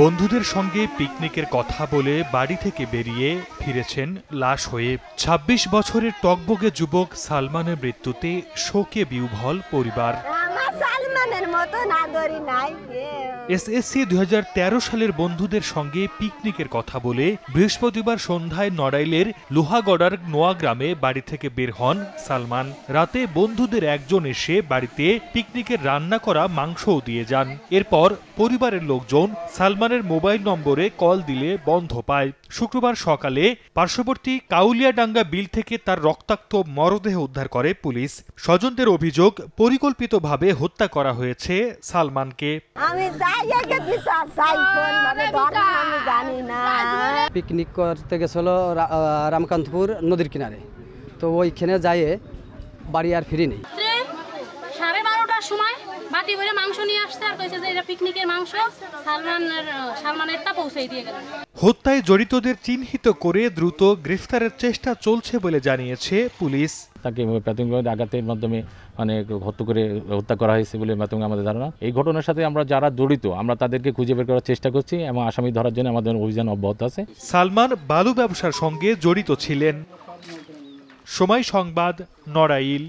বন্ধুদের সঙ্গে পিকনিকের কথা বলে বাড়ি থেকে বেরিয়ে ফিরেছেন লাশ হয়ে। ২৬ বছরের টকবগে যুবক সালমানের মৃত্যুতে শোকে বিহ্বল পরিবার। এসএসসি ২০১৩ সালের বন্ধুদের সঙ্গে পিকনিকের কথা বলে বৃহস্পতিবার সন্ধ্যায় নড়াইলের লোহাগড়ার নোয়া গ্রামে বাড়ি থেকে বের হন সালমান। রাতে বন্ধুদের একজন এসে বাড়িতে পিকনিকের রান্না করা মাংসও দিয়ে যান। এরপর পরিবারের লোকজন সালমানের মোবাইল নম্বরে কল দিলে বন্ধ পায়। শুক্রবার সকালে পার্শ্ববর্তী কাউলিয়াডাঙ্গা বিল থেকে তার রক্তাক্ত মরদেহ উদ্ধার করে পুলিশ। স্বজনদের অভিযোগ, পরিকল্পিতভাবে হত্যা করা হয়েছে সালমানকে। পিকনিক করতে গেছিল রামকান্তপুর নদীর কিনারে, তো ওইখানে যাইয়ে বাড়ি আর ফিরি নেই। 12:30টার সময় বাটি ভরে মাংস নিয়ে আসছে আর কইছে যে এটা পিকনিকের মাংস, সালমানেরটা পৌঁছে দিয়ে গেল। হত্যায় জড়িতদের চিহ্নিত করে দ্রুত গ্রেফতারের চেষ্টা চলছে বলে জানিয়েছে পুলিশ। তাকে প্রাথমিকভাবে আঘাতের মাধ্যমে হত্যা করা হয়েছে বলে প্রাথমিক আমাদের ধারণা। এই ঘটনার সাথে আমরা যারা জড়িত আমরা তাদেরকে খুঁজে বের করার চেষ্টা করছি এবং আসামি ধরার জন্য আমাদের অভিযান অব্যাহত আছে। সালমান বালু ব্যবসার সঙ্গে জড়িত ছিলেন। সময় সংবাদ, নড়াইল।